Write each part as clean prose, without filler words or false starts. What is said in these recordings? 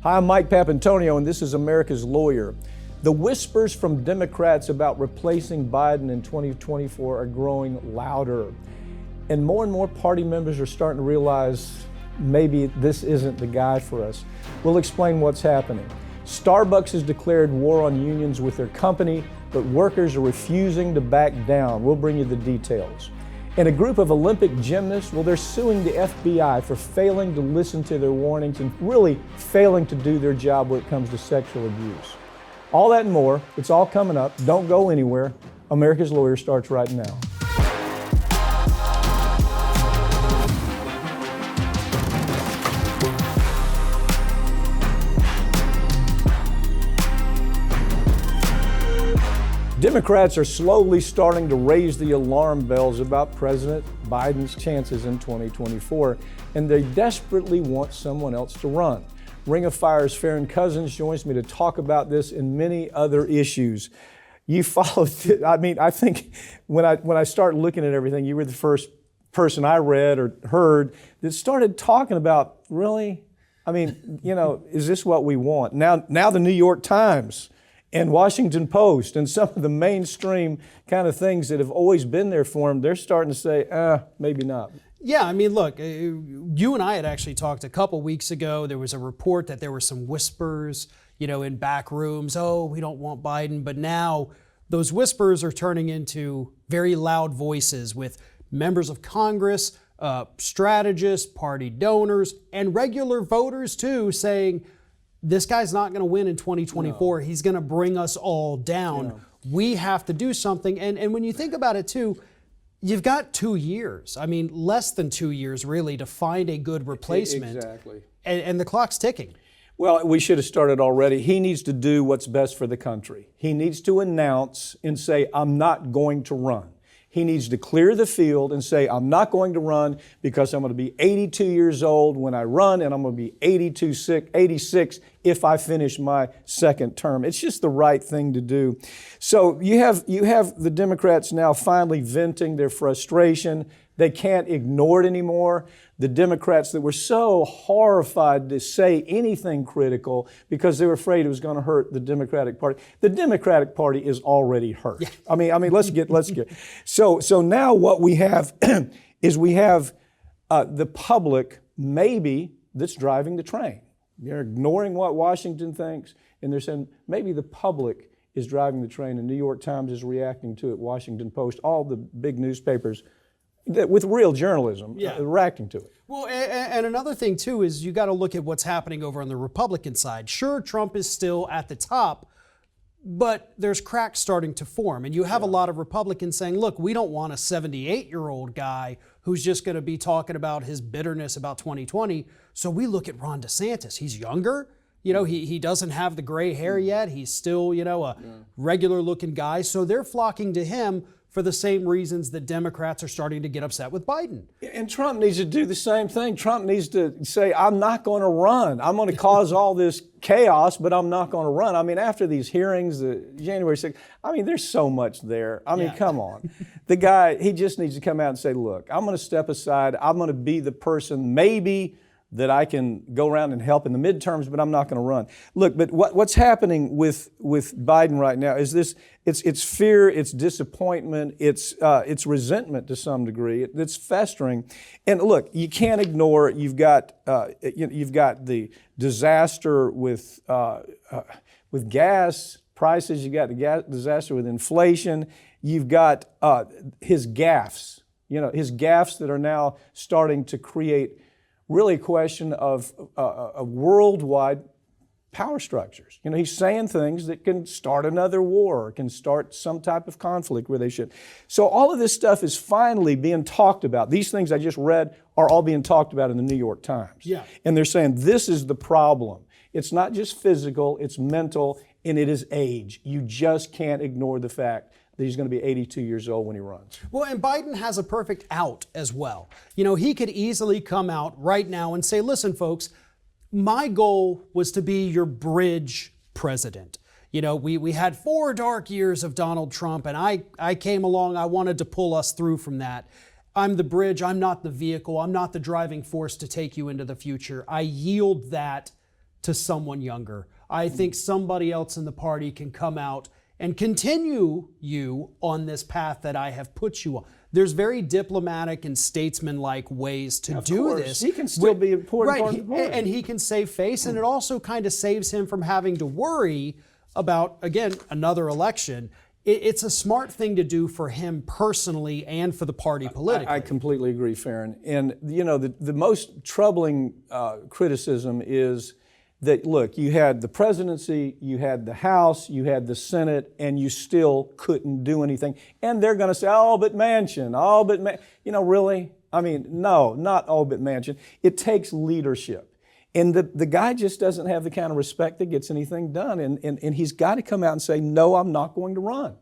Hi, I'm Mike Papantonio, and this is America's Lawyer. The whispers from Democrats about replacing Biden in 2024 are growing louder. And more party members are starting to realize maybe this isn't the guy for us. We'll explain what's happening. Starbucks has declared war on unions with their company, but workers are refusing to back down. We'll bring you the details. And a group of Olympic gymnasts, well, they're suing the FBI for failing to listen to their warnings and really failing to do their job when it comes to sexual abuse. All that and more, it's all coming up. Don't go anywhere. America's Lawyer starts right now. Democrats are slowly starting to raise the alarm bells about President Biden's chances in 2024, and they desperately want someone else to run. Ring of Fire's Farron Cousins joins me to talk about this and many other issues. You followed it. I mean, I think when I started looking at everything, you were the first person I read or heard that started talking about, really? I mean, is this what we want? Now the New York Times and Washington Post and some of the mainstream kind of things that have always been there for them, they're starting to say, maybe not. Yeah, I mean, look, you and I had actually talked a couple weeks ago. There was a report that there were some whispers, in back rooms, we don't want Biden. But now those whispers are turning into very loud voices with members of Congress, strategists, party donors, and regular voters too saying, this guy's not going to win in 2024. No. He's going to bring us all down. Yeah. We have to do something. And when you think about it too, you've got 2 years. I mean, less than 2 years really to find a good replacement. Exactly. And the clock's ticking. Well, we should have started already. He needs to do what's best for the country. He needs to announce and say, I'm not going to run. He needs to clear the field and say, I'm not going to run because I'm going to be 82 years old when I run, and I'm going to be 86 if I finish my second term. It's just the right thing to do. So you have the Democrats now finally venting their frustration. They can't ignore it anymore. The Democrats that were so horrified to say anything critical because they were afraid it was going to hurt the Democratic Party. The Democratic Party is already hurt. Yeah. I mean, let's get. So now what we have is we have the public maybe that's driving the train. They're ignoring what Washington thinks, and they're saying maybe the public is driving the train. The New York Times is reacting to it. Washington Post, all the big newspapers with real journalism, reacting to it. Well, and another thing, too, is you got to look at what's happening over on the Republican side. Sure, Trump is still at the top, but there's cracks starting to form. And you have a lot of Republicans saying, look, we don't want a 78-year-old guy who's just going to be talking about his bitterness about 2020. So we look at Ron DeSantis. He's younger. He doesn't have the gray hair yet. He's still, a regular-looking guy. So they're flocking to him for the same reasons that Democrats are starting to get upset with Biden. And Trump needs to do the same thing. Trump needs to say, I'm not going to run. I'm going to cause all this chaos, but I'm not going to run. I mean, after these hearings, January 6th, there's so much there. Come on. The guy, he just needs to come out and say, look, I'm going to step aside. I'm going to be the person maybe that I can go around and help in the midterms, but I'm not going to run. Look, but what's happening with Biden right now is this: it's fear, it's disappointment, it's resentment to some degree. It's festering, and look, you can't ignore. You've got the disaster with gas prices. You got the disaster with inflation. You've got his gaffes. His gaffes that are now starting to create really a question of worldwide power structures. He's saying things that can start another war, or can start some type of conflict where they should. So all of this stuff is finally being talked about. These things I just read are all being talked about in the New York Times. Yeah. And they're saying this is the problem. It's not just physical, it's mental, and it is age. You just can't ignore the fact that he's going to be 82 years old when he runs. Well, and Biden has a perfect out as well. He could easily come out right now and say, listen, folks, my goal was to be your bridge president. We had 4 dark years of Donald Trump, and I came along, I wanted to pull us through from that. I'm the bridge, I'm not the vehicle, I'm not the driving force to take you into the future. I yield that to someone younger. I think somebody else in the party can come out and continue you on this path that I have put you on. There's very diplomatic and statesman-like ways to do this. He can still be an important part of the party. And he can save face, and it also kind of saves him from having to worry about, again, another election. It's a smart thing to do for him personally and for the party politically. I completely agree, Farron. And, you know, the most troubling criticism is that, look, you had the presidency, you had the House, you had the Senate, and you still couldn't do anything. And they're going to say, oh, but Manchin, oh, but you know, really? I mean, no, not oh, but Manchin. It takes leadership. And the guy just doesn't have the kind of respect that gets anything done. And he's got to come out and say, no, I'm not going to run.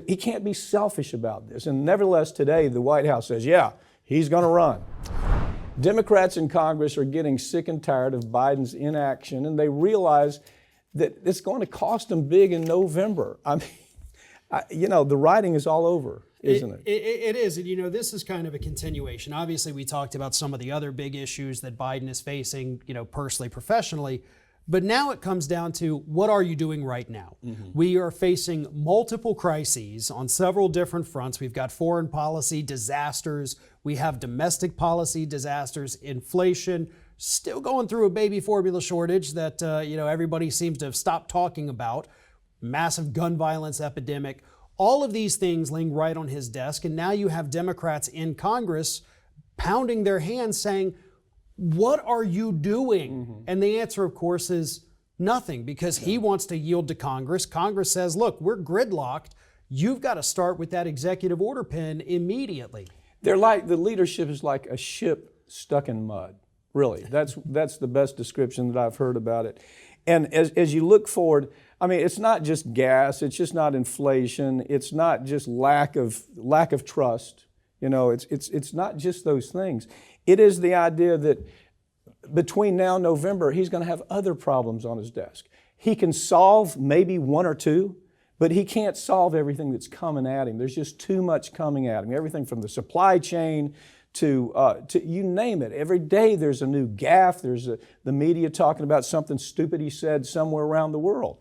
He can't be selfish about this. And nevertheless, today, the White House says, yeah, he's going to run. Democrats in Congress are getting sick and tired of Biden's inaction, and they realize that it's going to cost them big in November. I mean, you know, the writing is all over, isn't it? It is. And, you know, this is kind of a continuation. Obviously, we talked about some of the other big issues that Biden is facing, you know, personally, professionally. But now it comes down to, what are you doing right now? Mm-hmm. We are facing multiple crises on several different fronts. We've got foreign policy disasters. We have domestic policy disasters, inflation, still going through a baby formula shortage that, you know, everybody seems to have stopped talking about, massive gun violence epidemic. All of these things laying right on his desk. And now you have Democrats in Congress pounding their hands saying, what are you doing? Mm-hmm. And the answer, of course, is nothing, because he wants to yield to Congress. Congress says, look, we're gridlocked. You've got to start with that executive order pen immediately. They're like, the leadership is like a ship stuck in mud. Really, that's the best description that I've heard about it. And as you look forward, I mean, it's not just gas, it's just not inflation, it's not just lack of trust. You know, it's not just those things. It is the idea that between now and November, he's going to have other problems on his desk. He can solve maybe one or two, but he can't solve everything that's coming at him. There's just too much coming at him. Everything from the supply chain to you name it. Every day there's a new gaffe. There's the media talking about something stupid he said somewhere around the world.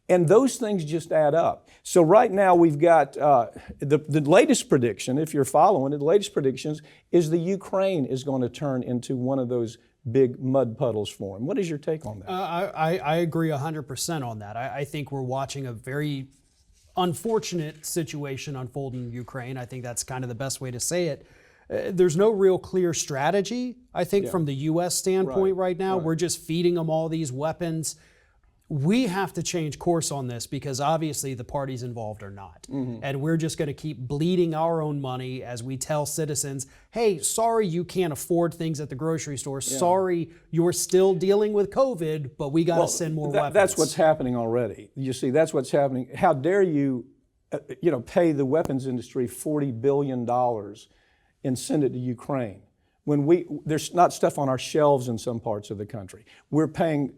And those things just add up. So right now we've got the latest prediction, if you're following it, the latest predictions is the Ukraine is going to turn into one of those big mud puddles for him. What is your take on that? I agree 100% on that. I think we're watching a very unfortunate situation unfold in Ukraine. I think that's kind of the best way to say it. There's no real clear strategy, I think, from the U.S. standpoint right now. We're just feeding them all these weapons. We have to change course on this, because obviously the parties involved are not. Mm-hmm. And we're just going to keep bleeding our own money as we tell citizens, hey, sorry you can't afford things at the grocery store. Yeah. Sorry you're still dealing with COVID, but we got to send more weapons. That's what's happening already. You see, that's what's happening. How dare you, pay the weapons industry $40 billion and send it to Ukraine, when there's not stuff on our shelves in some parts of the country. We're paying,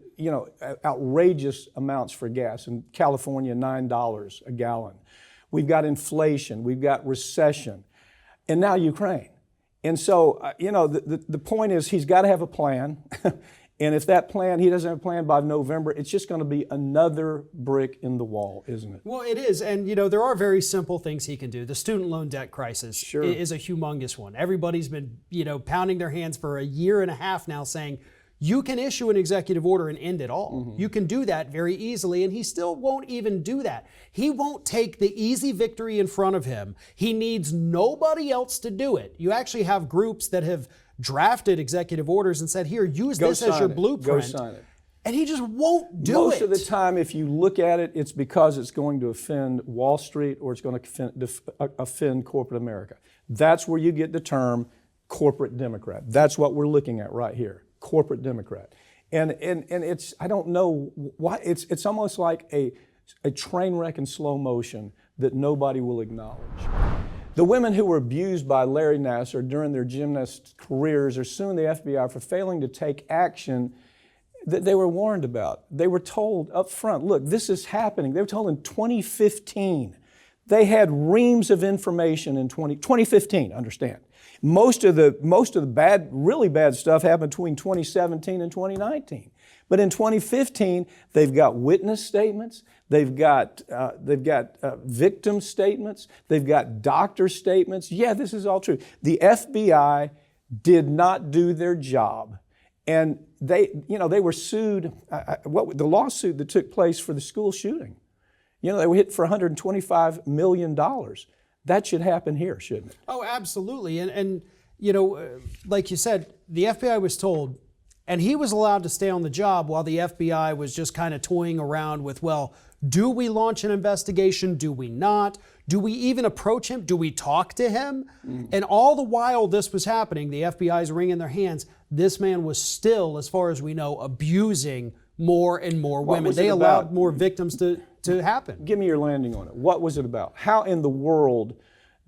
outrageous amounts for gas. In California, $9 a gallon. We've got inflation, we've got recession, and now Ukraine. And so, the point is, he's got to have a plan. And if that plan, he doesn't have a plan by November, it's just going to be another brick in the wall, isn't it? Well, it is. And, there are very simple things he can do. The student loan debt crisis is a humongous one. Everybody's been, pounding their hands for a year and a half now saying, you can issue an executive order and end it all. Mm-hmm. You can do that very easily, and he still won't even do that. He won't take the easy victory in front of him. He needs nobody else to do it. You actually have groups that have drafted executive orders and said, here, use this as your blueprint. Go sign it. And he just won't do it. Most of the time, if you look at it, it's because it's going to offend Wall Street or it's going to offend corporate America. That's where you get the term corporate Democrat. That's what we're looking at right here, corporate Democrat. And it's, I don't know why, it's almost like a train wreck in slow motion that nobody will acknowledge. The women who were abused by Larry Nassar during their gymnast careers are suing the FBI for failing to take action that they were warned about. They were told up front, look, this is happening. They were told in 2015. They had reams of information in 2015, understand. Most of the bad, really bad stuff happened between 2017 and 2019. But in 2015, they've got witness statements, they've got victim statements, they've got doctor statements. Yeah, this is all true. The FBI did not do their job, and they were sued. The lawsuit that took place for the school shooting, they were hit for $125 million. That should happen here, shouldn't it? Oh, absolutely. And like you said, the FBI was told, and he was allowed to stay on the job while the FBI was just kind of toying around with, well, do we launch an investigation? Do we not? Do we even approach him? Do we talk to him? And all the while this was happening, the FBI's wringing their hands. This man was still, as far as we know, abusing more and more women. They allowed more victims to happen. Give me your landing on it. What was it about? How in the world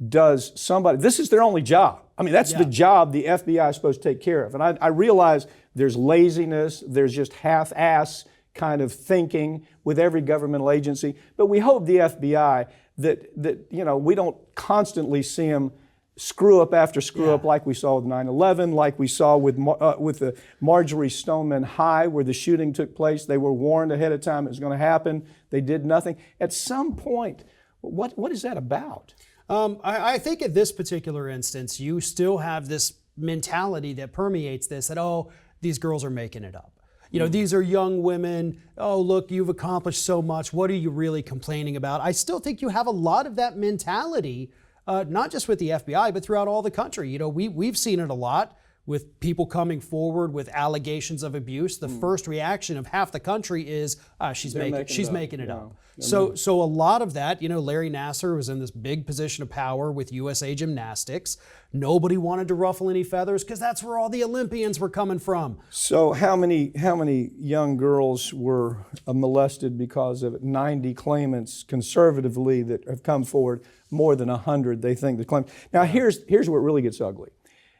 does somebody, this is their only job. I mean, that's the job the FBI is supposed to take care of. And I realize there's laziness, there's just half-ass kind of thinking with every governmental agency. But we hope the FBI that we don't constantly see them screw up after screw up like we saw with 9/11, like we saw with the Marjorie Stoneman High where the shooting took place. They were warned ahead of time it was going to happen. They did nothing. At some point, what is that about? I think at this particular instance, you still have this mentality that permeates this, that, oh, these girls are making it up. These are young women. Oh, look, you've accomplished so much. What are you really complaining about? I still think you have a lot of that mentality, not just with the FBI, but throughout all the country. We've seen it a lot with people coming forward with allegations of abuse. The first reaction of half the country is, she's making it up. So a lot of that, Larry Nassar was in this big position of power with USA Gymnastics. Nobody wanted to ruffle any feathers because that's where all the Olympians were coming from. So how many young girls were molested because of it? 90 claimants conservatively that have come forward, more than 100 they think the claim. Now here's where it really gets ugly.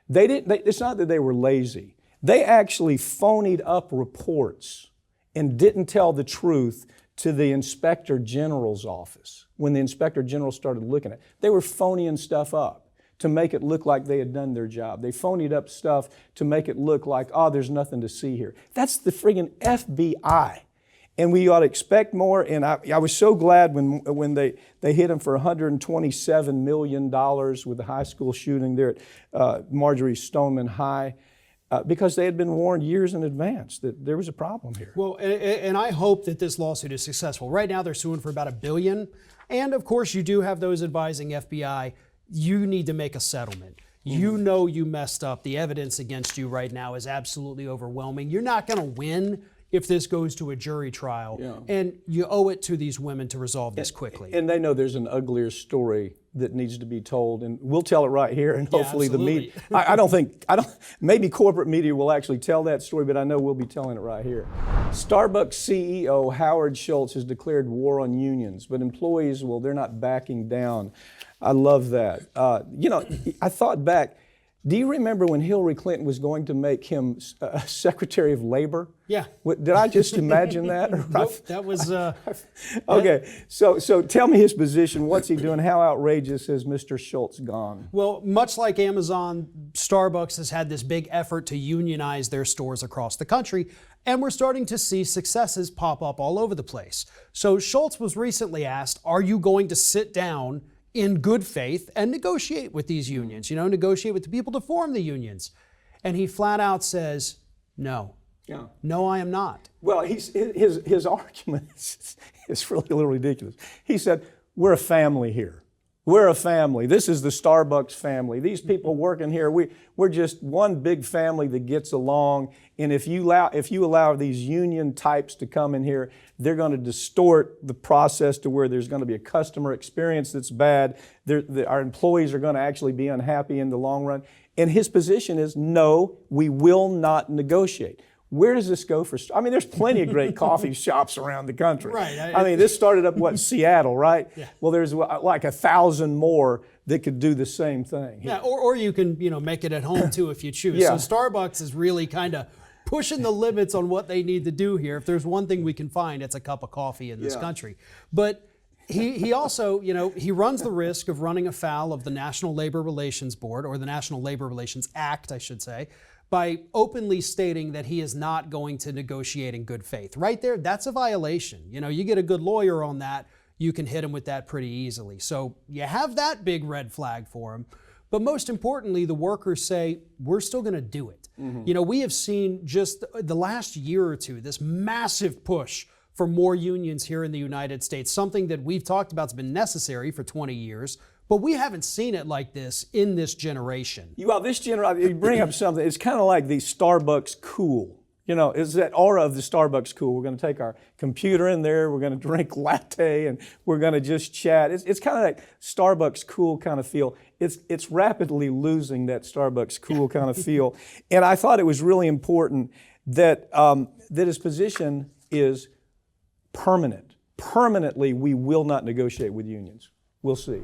It's not that they were lazy. They actually phonied up reports and didn't tell the truth to the Inspector General's office when the Inspector General started looking at it. They were phoning stuff up to make it look like they had done their job. They phonied up stuff to make it look like, oh, there's nothing to see here. That's the friggin' FBI. And we ought to expect more. And I was so glad when they hit him for $127 million with the high school shooting there at Marjorie Stoneman High, because they had been warned years in advance that there was a problem here. Well, and I hope that this lawsuit is successful. Right now they're suing for about $1 billion. And of course you do have those advising FBI, you need to make a settlement. You know you messed up. The evidence against you right now is absolutely overwhelming. You're not going to win if this goes to a jury trial. And you owe it to these women to resolve this quickly. And they know there's an uglier story that needs to be told, and we'll tell it right here, and hopefully the media. Maybe corporate media will actually tell that story, but I know we'll be telling it right here. Starbucks CEO Howard Schultz has declared war on unions, but employees, well, they're not backing down. I love that. I thought back. Do you remember when Hillary Clinton was going to make him Secretary of Labor? Yeah. Did I just imagine that? Nope, that was... Okay, so tell me his position. What's he doing? How outrageous has Mr. Schultz gone? Well, much like Amazon, Starbucks has had this big effort to unionize their stores across the country, and we're starting to see successes pop up all over the place. So Schultz was recently asked, are you going to sit down in good faith and negotiate with these unions, negotiate with the people to form the unions? And he flat out says, no. Yeah. No, I am not. Well, his argument is really a little ridiculous. He said, we're a family here. We're a family. This is the Starbucks family. These people working here, we're just one big family that gets along. And if you allow these union types to come in here, they're going to distort the process to where there's going to be a customer experience that's bad. Our employees are going to actually be unhappy in the long run. And his position is, no, we will not negotiate. Where does this go for? There's plenty of great coffee shops around the country. Right. This started up, Seattle, right? Yeah. Well, there's like 1,000 more that could do the same thing. Yeah, or you can, make it at home too if you choose. Yeah. So Starbucks is really kind of pushing the limits on what they need to do here. If there's one thing we can find, it's a cup of coffee in this country. But he also, he runs the risk of running afoul of the National Labor Relations Board, or the National Labor Relations Act, I should say, by openly stating that he is not going to negotiate in good faith. Right there, that's a violation. You know, you get a good lawyer on that, you can hit him with that pretty easily. So you have that big red flag for him. But most importantly, the workers say, we're still going to do it. You know, we have seen just the last year or two, this massive push for more unions here in the United States, something that we've talked about has been necessary for 20 years, but we haven't seen it like this in this generation. Well, this generation, you bring up something, it's kind of like the Starbucks cool. You know, it's that aura of the Starbucks cool. We're going to take our computer in there, we're going to drink latte, and we're going to just chat. It's kind of like Starbucks cool kind of feel. It's rapidly losing that Starbucks cool kind of feel. And I thought it was really important that, that his position is permanent. Permanently, we will not negotiate with unions. We'll see.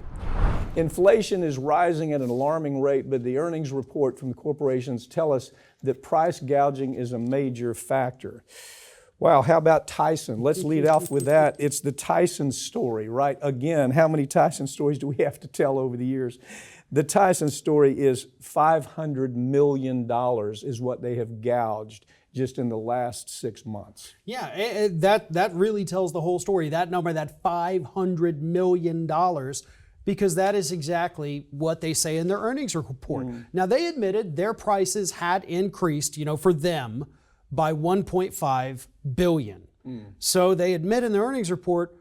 Inflation is rising at an alarming rate, but the earnings report from the corporations tell us that price gouging is a major factor. Wow, how about Tyson? Let's lead off with that. It's the Tyson story, right? Again, how many Tyson stories do we have to tell over the years? The Tyson story is $500 million is what they have gouged just in the last 6 months. Yeah, that really tells the whole story. That number, that $500 million, because that is exactly what they say in their earnings report. Now, they admitted their prices had increased, you know, for them by 1.5 billion. So they admit in the earnings report,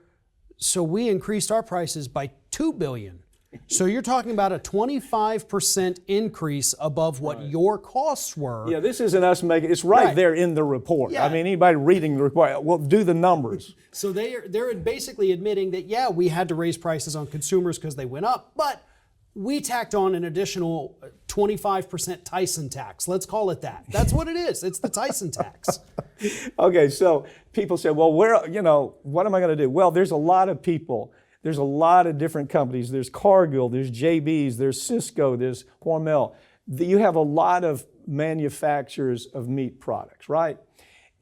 so we increased our prices by 2 billion. So you're talking about a 25% increase above what your costs were. Yeah, this isn't us making, it's right there in the report. Yeah. I mean, anybody reading the report, well, do the numbers. So they're basically admitting that, yeah, we had to raise prices on consumers because they went up, but we tacked on an additional 25% Tyson tax. Let's call it that. That's what it is. It's the Tyson tax. Okay, so people say, well, what am I going to do? Well, there's a lot of people. There's a lot of different companies. There's Cargill, there's JB's, there's Cisco, there's Hormel. You have a lot of manufacturers of meat products, right?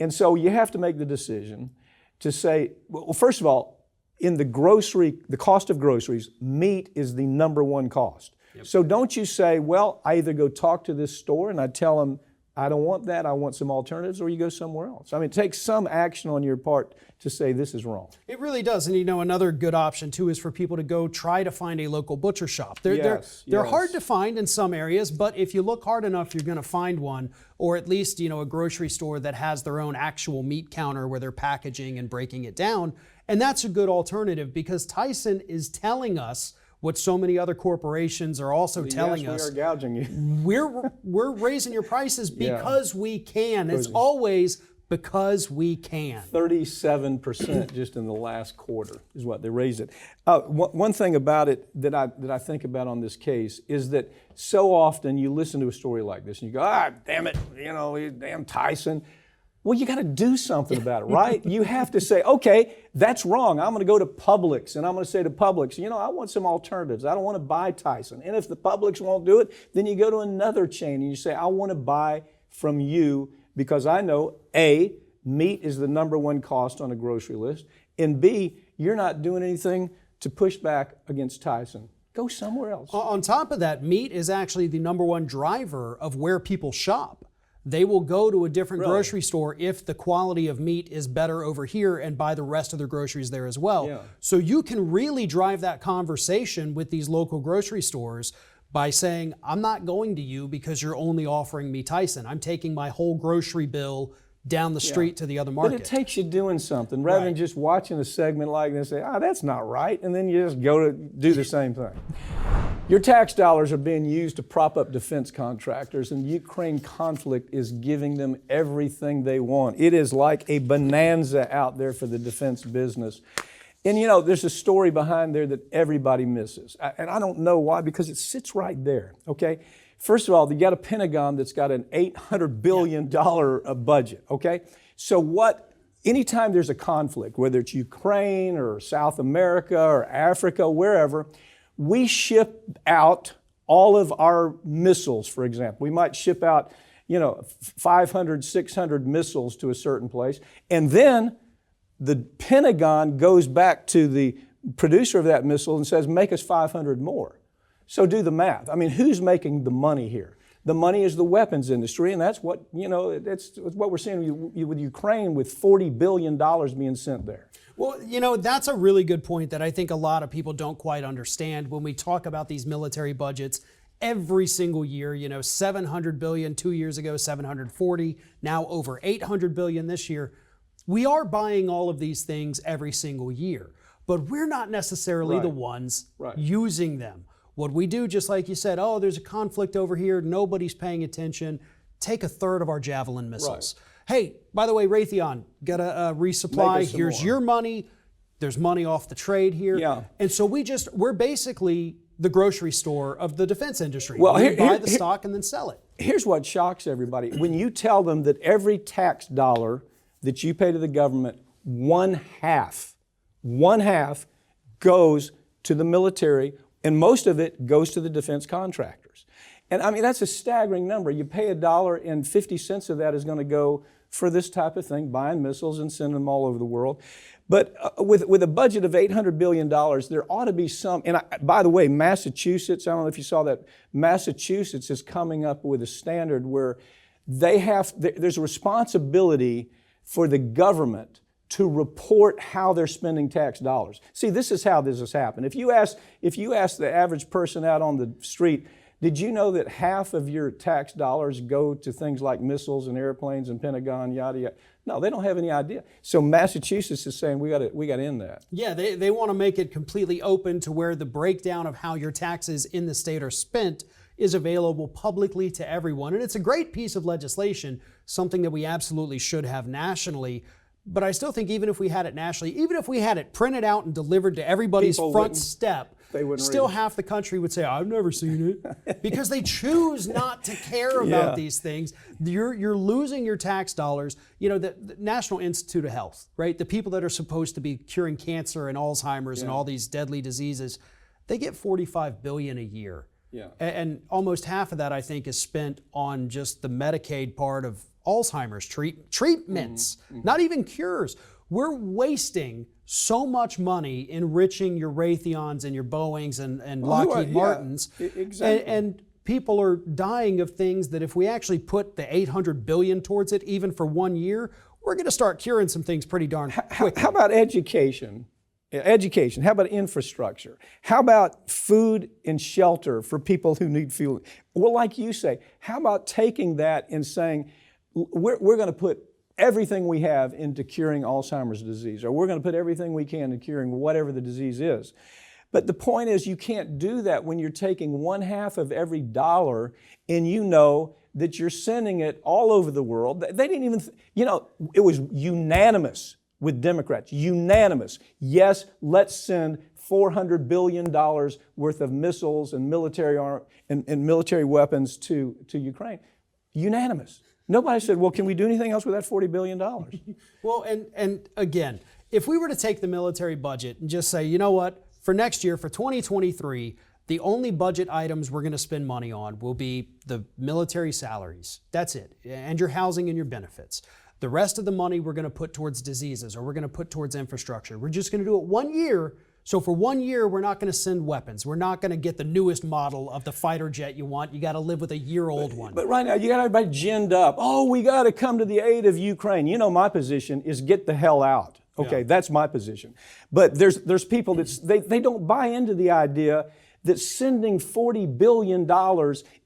And so you have to make the decision to say, well, first of all, in the cost of groceries, meat is the number one cost. So don't you say, well, I either go talk to this store and I tell them, I don't want that, I want some alternatives, or you go somewhere else. I mean, it takes some action on your part to say this is wrong. It really does. And you know, another good option too is for people to go try to find a local butcher shop. They're hard to find in some areas, but if you look hard enough, you're going to find one, or at least, you know, a grocery store that has their own actual meat counter where they're packaging and breaking it down. And that's a good alternative, because Tyson is telling us what so many other corporations are also telling us. We are gouging you. We're raising your prices because we can. It's always because we can. 37% just in the last quarter is what they raised it. One thing about it that I think about on this case is that so often you listen to a story like this and you go, damn it, you know, damn Tyson. Well, you got to do something about it, right? You have to say, okay, that's wrong. I'm going to go to Publix and I'm going to say to Publix, you know, I want some alternatives. I don't want to buy Tyson. And if the Publix won't do it, then you go to another chain and you say, I want to buy from you because I know, A, meat is the number one cost on a grocery list, and B, you're not doing anything to push back against Tyson. Go somewhere else. On top of that, meat is actually the number one driver of where people shop. They will go to a different grocery store if the quality of meat is better over here and buy the rest of their groceries there as well. Yeah. So you can really drive that conversation with these local grocery stores by saying, I'm not going to you because you're only offering me Tyson. I'm taking my whole grocery bill down the street to the other market. But it takes you doing something rather than just watching a segment like this and say, that's not right, and then you just go to do the same thing. Your tax dollars are being used to prop up defense contractors, and the Ukraine conflict is giving them everything they want. It is like a bonanza out there for the defense business. And you know, there's a story behind there that everybody misses. And I don't know why, because it sits right there, okay? First of all, you got a Pentagon that's got an $800 billion budget, okay? So anytime there's a conflict, whether it's Ukraine or South America or Africa, wherever, we ship out all of our missiles, for example. We might ship out, 500, 600 missiles to a certain place. And then the Pentagon goes back to the producer of that missile and says, make us 500 more. So do the math. I mean, who's making the money here? The money is the weapons industry, and that's what, that's what we're seeing with Ukraine, with $40 billion being sent there. Well, that's a really good point that I think a lot of people don't quite understand when we talk about these military budgets every single year. 700 billion 2 years ago, 740, now over 800 billion this year. We are buying all of these things every single year, but we're not necessarily the ones using them. What we do, just like you said, oh, there's a conflict over here, nobody's paying attention, take a third of our Javelin missiles. Hey, by the way, Raytheon, got a resupply, here's your money, there's money off the trade here. Yeah. And so we're basically the grocery store of the defense industry. Well, we buy the stock and then sell it. Here's what shocks everybody. When you tell them that every tax dollar that you pay to the government, one half goes to the military, and most of it goes to the defense contractors. And I mean, that's a staggering number. You pay $1 and 50 cents of that is going to go for this type of thing, buying missiles and sending them all over the world. But with a budget of $800 billion, there ought to be some, and by the way, Massachusetts, I don't know if you saw that, Massachusetts is coming up with a standard where there's a responsibility for the government to report how they're spending tax dollars. See, this is how this has happened. If you ask the average person out on the street, did you know that half of your tax dollars go to things like missiles and airplanes and Pentagon, yada, yada? No, they don't have any idea. So Massachusetts is saying we got to end that. Yeah, they want to make it completely open to where the breakdown of how your taxes in the state are spent is available publicly to everyone. And it's a great piece of legislation, something that we absolutely should have nationally. But I still think even if we had it nationally, even if we had it printed out and delivered to everybody's front step, still half the country would say, I've never seen it. Because they choose not to care about these things. You're losing your tax dollars. The National Institute of Health, right? The people that are supposed to be curing cancer and Alzheimer's and all these deadly diseases, they get $45 billion a year. Yeah. And almost half of that, I think, is spent on just the Medicaid part of Alzheimer's treatments, not even cures. We're wasting so much money enriching your Raytheons and your Boeings and Lockheed Martins. Exactly. And people are dying of things that if we actually put the $800 billion towards it, even for 1 year, we're going to start curing some things pretty darn quick. How about education? Education. How about infrastructure? How about food and shelter for people who need food? Well, like you say, how about taking that and saying, we're going to put everything we have into curing Alzheimer's disease, or we're going to put everything we can into curing whatever the disease is. But the point is, you can't do that when you're taking one half of every dollar and you know that you're sending it all over the world. They didn't even, it was unanimous with Democrats, unanimous. Yes, let's send $400 billion worth of missiles and military weapons to Ukraine. Unanimous. Nobody said, well, can we do anything else with that $40 billion? Well, and again, if we were to take the military budget and just say, you know what, for next year, for 2023, the only budget items we're going to spend money on will be the military salaries. That's it. And your housing and your benefits. The rest of the money we're going to put towards diseases, or we're going to put towards infrastructure. We're just going to do it 1 year. So for 1 year, we're not going to send weapons. We're not going to get the newest model of the fighter jet you want. You got to live with a year-old one. But right now, you got everybody ginned up. Oh, we got to come to the aid of Ukraine. My position is get the hell out. Okay, that's my position. But there's people that they don't buy into the idea that sending $40 billion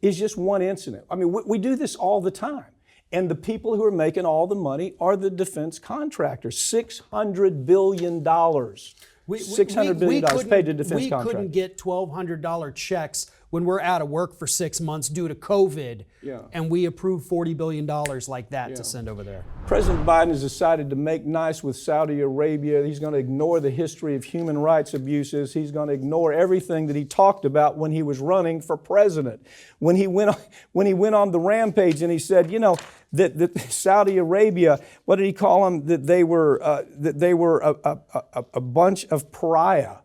is just one incident. I mean, we do this all the time. And the people who are making all the money are the defense contractors. $600 billion. $600 billion paid to defense contractors. We couldn't get $1,200 checks when we're out of work for 6 months due to COVID, and we approved $40 billion like that to send over there. President Biden has decided to make nice with Saudi Arabia. He's going to ignore the history of human rights abuses. He's going to ignore everything that he talked about when he was running for president. When he went on the rampage and he said, that Saudi Arabia, what did he call them? That they were a bunch of pariah.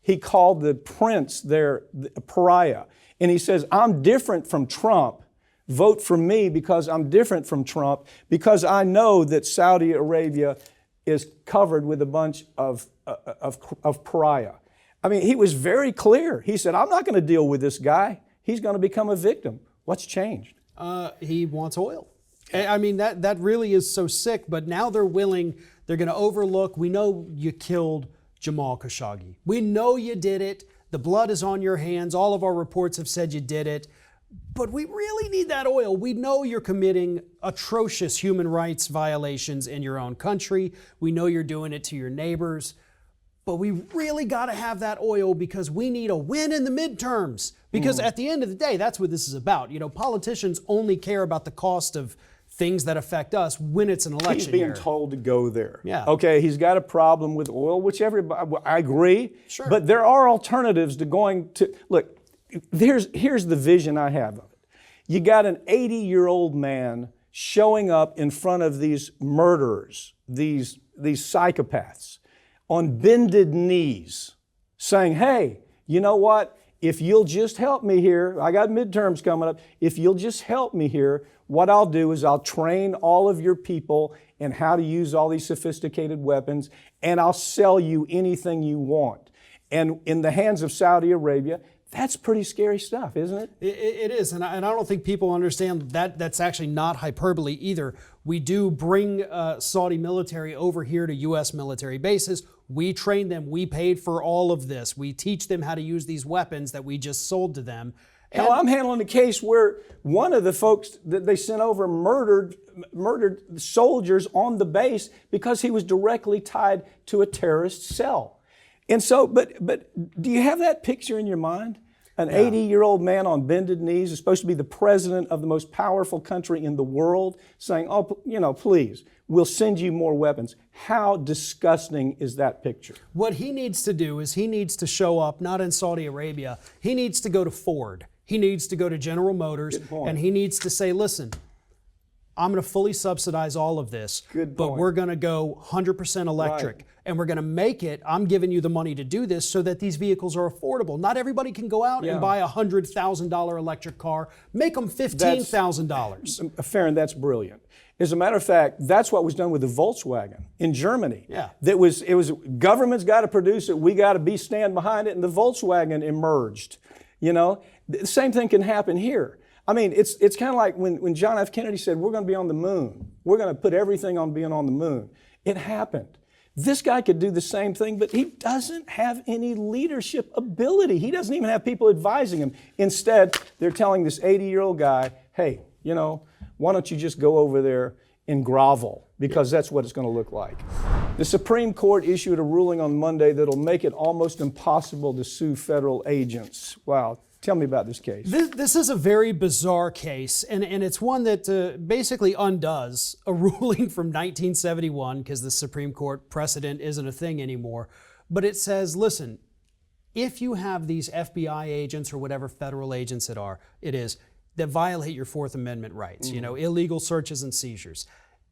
He called the prince there a pariah. And he says, I'm different from Trump. Vote for me because I'm different from Trump, because I know that Saudi Arabia is covered with a bunch of pariah. I mean, he was very clear. He said, I'm not going to deal with this guy. He's going to become a victim. What's changed? He wants oil. I mean, that really is so sick, but now they're willing, they're going to overlook. We know you killed Jamal Khashoggi. We know you did it. The blood is on your hands. All of our reports have said you did it. But we really need that oil. We know you're committing atrocious human rights violations in your own country. We know you're doing it to your neighbors. But we really got to have that oil because we need a win in the midterms. Because at the end of the day, that's what this is about. You know, politicians only care about the cost of things that affect us when it's an election He's being year. told to go there. Yeah. Okay, he's got a problem with oil, which everybody, I agree. Sure. But there are alternatives to going to, look, here's the vision I have of it. You got an 80-year-old man showing up in front of these murderers, these psychopaths, on bended knees, saying, hey, you know what? If you'll just help me here, I got midterms coming up. If you'll just help me here, what I'll do is I'll train all of your people in how to use all these sophisticated weapons, and I'll sell you anything you want. And in the hands of Saudi Arabia, that's pretty scary stuff, isn't it? It is, and I don't think people understand that that's actually not hyperbole either. We do bring Saudi military over here to U.S. military bases. We train them. We paid for all of this. We teach them how to use these weapons that we just sold to them. Hell, I'm handling a case where one of the folks that they sent over murdered soldiers on the base because he was directly tied to a terrorist cell. And so, but do you have that picture in your mind? An 80-year-old man on bended knees is supposed to be the president of the most powerful country in the world saying, oh, you know, please, we'll send you more weapons. How disgusting is that picture? What he needs to do is he needs to show up, not in Saudi Arabia. He needs to go to Ford. He needs to go to General Motors, and he needs to say, listen, I'm going to fully subsidize all of this, but we're going to go 100% electric. Right. And we're going to make it, I'm giving you the money to do this so that these vehicles are affordable. Not everybody can go out and buy a $100,000 electric car. Make them $15,000. Farron, that's brilliant. As a matter of fact, that's what was done with the Volkswagen in Germany. Yeah. It was government's got to produce it, we got to stand behind it, and the Volkswagen emerged. You know, the same thing can happen here. I mean, it's kind of like when John F. Kennedy said, we're going to be on the moon. We're going to put everything on being on the moon. It happened. This guy could do the same thing, but he doesn't have any leadership ability. He doesn't even have people advising him. Instead, they're telling this 80-year-old guy, hey, you know, why don't you just go over there and grovel? Because that's what it's going to look like. The Supreme Court issued a ruling on Monday that'll make it almost impossible to sue federal agents. Wow. Tell me about this case. This is a very bizarre case, and it's one that basically undoes a ruling from 1971 because the Supreme Court precedent isn't a thing anymore. But it says, listen, if you have these FBI agents or whatever federal agents it is that violate your Fourth Amendment rights, you know, illegal searches and seizures,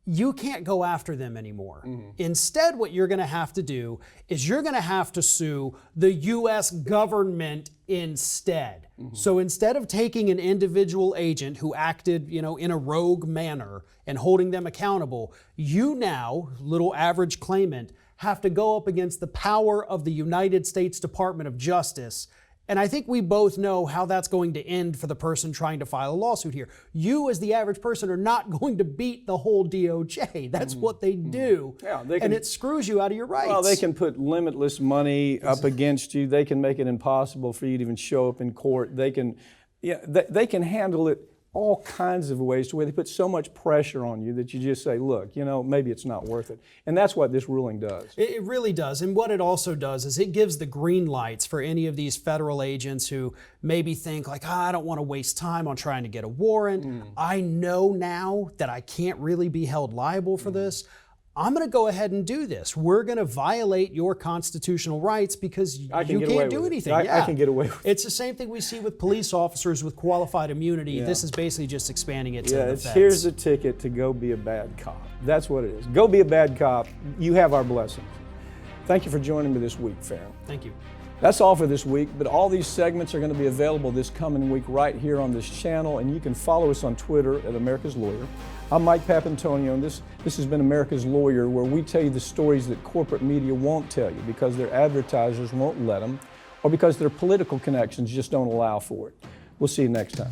you can't go after them anymore. Instead, what you're going to have to do is you're going to have to sue the U.S. government instead. So instead of taking an individual agent who acted, you know, in a rogue manner and holding them accountable, you now, little average claimant, have to go up against the power of the United States Department of Justice. And I think we both know how that's going to end for the person trying to file a lawsuit here. You, as the average person, are not going to beat the whole DOJ. That's what they do. Yeah, they can, and it screws you out of your rights. Well, they can put limitless money up against you. They can make it impossible for you to even show up in court. They can handle it all kinds of ways to where they put so much pressure on you that you just say, look, you know, maybe it's not worth it. And that's what this ruling does. It really does. And what it also does is it gives the green lights for any of these federal agents who maybe think like, I don't want to waste time on trying to get a warrant. I know now that I can't really be held liable for this. I'm going to go ahead and do this. We're going to violate your constitutional rights because you can't do anything. I can get away with it. It's the same thing we see with police officers with qualified immunity. Yeah. This is basically just expanding it to the feds. Here's the ticket to go be a bad cop. That's what it is. Go be a bad cop. You have our blessings. Thank you for joining me this week, Farron. Thank you. That's all for this week, but all these segments are going to be available this coming week right here on this channel, and you can follow us on Twitter at America's Lawyer. I'm Mike Papantonio, and this has been America's Lawyer, where we tell you the stories that corporate media won't tell you because their advertisers won't let them, or because their political connections just don't allow for it. We'll see you next time.